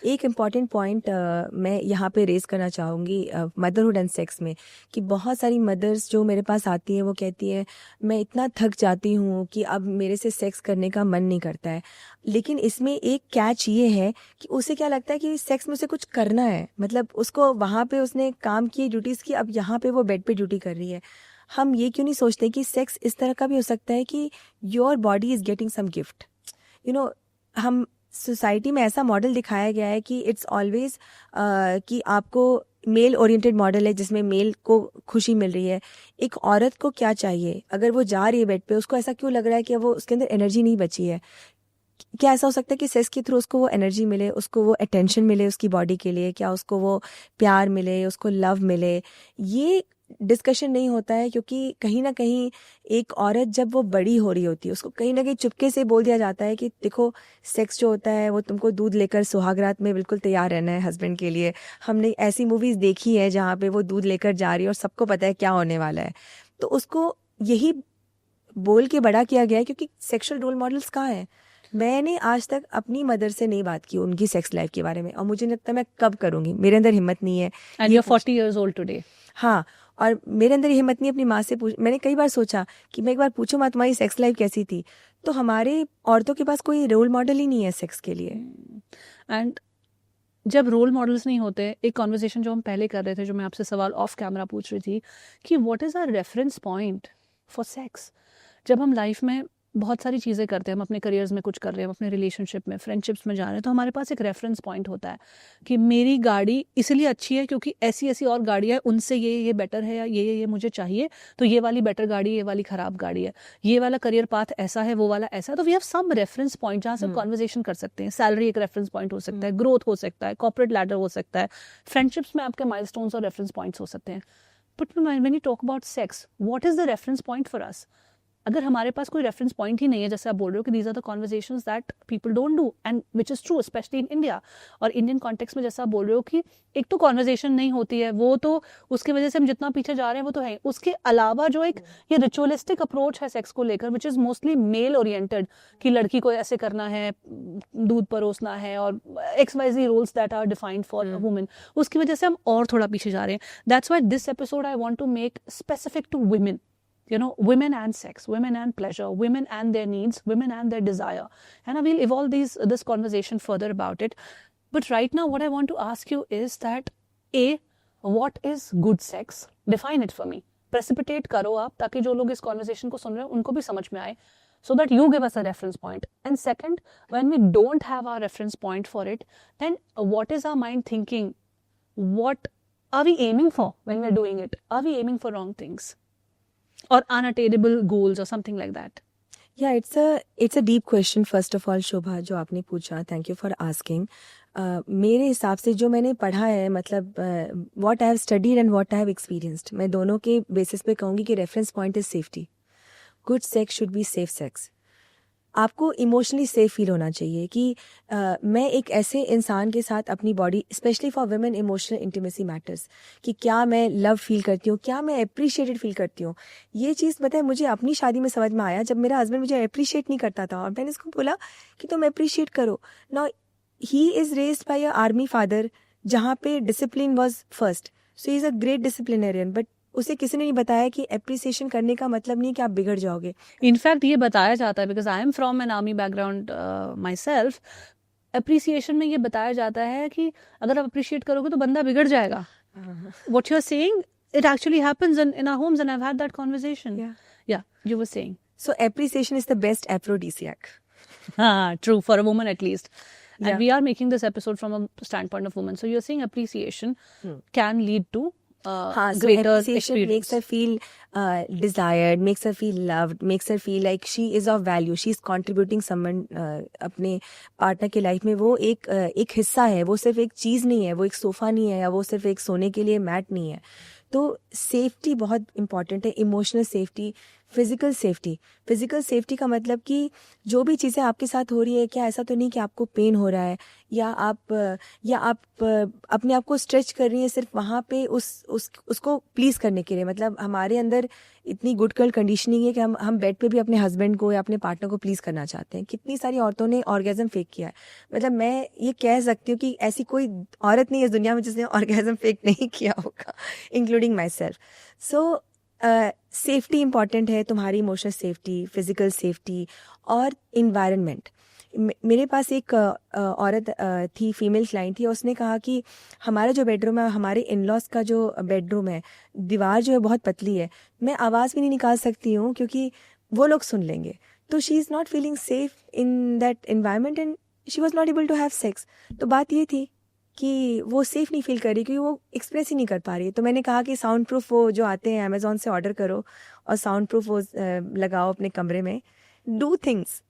एक important point मैं यहाँ पे रेज़ करना चाहूँगी मदरहुड एंड सेक्स में, कि बहुत सारी मदर्स जो मेरे पास आती हैं वो कहती हैं मैं इतना थक जाती हूँ कि अब मेरे से सेक्स करने का मन नहीं करता है। लेकिन इसमें एक कैच ये है कि उसे क्या लगता है कि सेक्स में उसे कुछ करना है, मतलब उसको वहाँ पे उसने काम किए ड्यूटीज़ की, अब यहाँ पे वो बेड पे ड्यूटी कर रही है। हम ये क्यों नहीं सोचते कि सेक्स इस तरह का भी हो सकता है कि your body is getting some gift, you know. हम सोसाइटी में ऐसा मॉडल दिखाया गया है कि इट्स ऑलवेज कि आपको मेल ओरिएंटेड मॉडल है जिसमें मेल को खुशी मिल रही है। एक औरत को क्या चाहिए? अगर वो जा रही है बेड पे, उसको ऐसा क्यों लग रहा है कि वो उसके अंदर एनर्जी नहीं बची है? क्या ऐसा हो सकता है कि सेक्स के थ्रू उसको वो एनर्जी मिले, उसको वो अटेंशन मिले उसकी बॉडी के लिए? क्या उसको वो प्यार मिले, उसको लव मिले? ये डिस्कशन नहीं होता है, क्योंकि कहीं ना कहीं एक औरत जब वो बड़ी हो रही होती है उसको कहीं ना कहीं चुपके से बोल दिया जाता है कि देखो, सेक्स जो होता है वो तुमको दूध लेकर सुहागरात में बिल्कुल तैयार रहना है हस्बैंड के लिए। हमने ऐसी मूवीज़ देखी है जहाँ पे वो दूध लेकर जा रही है और सबको पता है क्या होने वाला है। तो उसको यही बोल के बड़ा किया गया है, क्योंकि सेक्सुअल रोल मॉडल्स कहाँ हैं? मैंने आज तक अपनी मदर से नहीं बात की उनकी सेक्स लाइफ के बारे में, और मुझे नहीं लगता मैं कब करूँगी, मेरे अंदर हिम्मत नहीं है। एंड ये you are 40 years old today. हाँ, और मेरे अंदर ये हिम्मत नहीं अपनी माँ से पूछ। मैंने कई बार सोचा कि मैं एक बार पूछूं माँ तुम्हारी सेक्स लाइफ कैसी थी, तो हमारे औरतों के पास कोई रोल मॉडल ही नहीं है सेक्स के लिए। एंड जब रोल मॉडल्स नहीं होते, एक कॉन्वर्सेशन जो हम पहले कर रहे थे, जो मैं आपसे सवाल ऑफ कैमरा पूछ रही थी कि what is our reference point for sex. जब हम लाइफ में बहुत सारी चीज़ें करते हैं, हम अपने करियर्स में कुछ कर रहे हैं, हम अपने रिलेशनशिप में, फ्रेंडशिप्स में जा रहे हैं, तो हमारे पास एक रेफरेंस पॉइंट होता है कि मेरी गाड़ी इसलिए अच्छी है क्योंकि ऐसी ऐसी और गाड़ियाँ हैं, उनसे ये बेटर है, या ये मुझे चाहिए, तो ये वाली बेटर गाड़ी है, ये वाली ख़राब गाड़ी है, ये वाला करियर पाथ ऐसा है, वो वाला ऐसा है। तो we have some reference point जहाँ से हम कॉन्वर्जेशन कर सकते हैं। सैलरी एक रेफरेंस पॉइंट हो सकता है, ग्रोथ हो सकता है, कॉर्पोरेट लैडर हो सकता है, फ्रेंडशिप्स में आपके माइलस्टोन्स और रेफरेंस पॉइंट्स हो सकते हैं। But when you talk about sex, what is the reference point for us? अगर हमारे पास कोई रेफरेंस पॉइंट ही नहीं है, जैसे आप बोल रहे हो कि these are the conversations that people don't do, and which is true specially in India और इंडियन कॉन्टेक्स्ट में, जैसा आप बोल रहे हो कि एक तो कॉन्वर्जेशन नहीं होती है, वो तो उसकी वजह से हम जितना पीछे जा रहे हैं वो तो है। उसके अलावा जो एक ये रिचुअलिस्टिक अप्रोच है सेक्स को लेकर, which is mostly mail oriented, कि लड़की को ऐसे करना है, दूध परोसना है, और XYZ rules that are defined for women, उसकी वजह से हम और थोड़ा पीछे जा रहे हैं। That's why this episode I want to make specific to women. You know, women and sex, women and pleasure, women and their needs, women and their desire. And I will evolve this conversation further about it. But right now, what I want to ask you is that, A, what is good sex? Define it for me. Precipitate करो आप, ताकि जो लोग इस conversation को सुन रहे हैं उनको भी समझ में आए, so that you give us a reference point. And second, when we don't have our reference point for it, then what is our mind thinking? What are we aiming for when we're doing it? Are we aiming for wrong things? Or unattainable goals or something like that? Yeah, it's a deep question first of all, शोभा, जो आपने पूछा। Thank you for asking. मेरे हिसाब से जो मैंने पढ़ा है, मतलब what I have studied and what I have experienced, मैं दोनों के बेसिस पे कहूँगी कि reference point is safety. Good sex should be safe sex. आपको इमोशनली सेफ फील होना चाहिए कि मैं एक ऐसे इंसान के साथ अपनी body, specially for women emotional intimacy matters, कि क्या मैं लव फील करती हूँ, क्या मैं अप्रिशिएटेड फील करती हूँ। ये चीज़ पता है मुझे अपनी शादी में समझ में आया, जब मेरा हस्बैंड मुझे अप्रिशिएट नहीं करता था और मैंने इसको बोला कि तुम अप्रिशिएट करो। Now he is raised bye a army father, जहाँ पे discipline was first, so he is a great disciplinarian. But उसे किसी ने नहीं बताया कि एप्रिसिएशन करने का मतलब नहीं कि आप बिगड़ जाओगे। इनफैक्ट ये बताया जाता है, because I am from an army background my self, appreciation में ये बताया जाता है कि अगर आप अप्रिशिएट करोगे तो बंदा बिगड़ जाएगा। What you're saying, it actually happens in our homes, and I've had that conversation. Yeah, you were saying. So appreciation is the best aphrodisiac. True, for a woman at least. And we are making this episode from a standpoint of women. So you're saying appreciation can lead to greater experience. Makes her feel desired, makes her feel loved, makes her feel like she is of value, she is contributing someone अपने partner की life में। वो एक हिस्सा है, वो सिर्फ एक चीज़ नहीं है, वो एक सोफ़ा नहीं है, या वो सिर्फ एक सोने के लिए मैट नहीं है। तो सेफ्टी बहुत इंपॉर्टेंट है, इमोशनल सेफ्टी, फिज़िकल सेफ्टी का मतलब कि जो भी चीज़ें आपके साथ हो रही है, क्या ऐसा तो नहीं कि आपको पेन हो रहा है या आप अपने आप को स्ट्रेच कर रही हैं सिर्फ वहाँ पे उसको प्लीज़ करने के लिए। मतलब हमारे अंदर इतनी गुड गर्ल कंडीशनिंग है कि हम बेड पे भी अपने हस्बैंड को या अपने पार्टनर को प्लीज़ करना चाहते हैं। कितनी सारी औरतों ने ऑर्गेज़म फेक किया है। मतलब मैं ये कह सकती हूँ कि ऐसी कोई औरत नहीं है इस दुनिया में जिसने ऑर्गेज़म फेक नहीं किया होगा, including my self. So safety important है, तुम्हारी इमोशनल सेफ्टी, फिज़िकल सेफ्टी और इन्वायरमेंट। मेरे पास एक औरत थी, फीमेल क्लाइंट थी, उसने कहा कि हमारा जो बेडरूम है, हमारे इन लॉज का जो बेडरूम है, दीवार जो है बहुत पतली है, मैं आवाज़ भी नहीं निकाल सकती हूँ क्योंकि वो लोग सुन लेंगे। तो she is not feeling safe in that environment and she was not able to have sex. तो बात ये थी कि वो सेफ़ नहीं फ़ील कर रही क्योंकि वो एक्सप्रेस ही नहीं कर पा रही है। तो मैंने कहा कि साउंड प्रूफ वो जो आते हैं अमेज़न से ऑर्डर करो और साउंड प्रूफ वो लगाओ अपने कमरे में। Do things.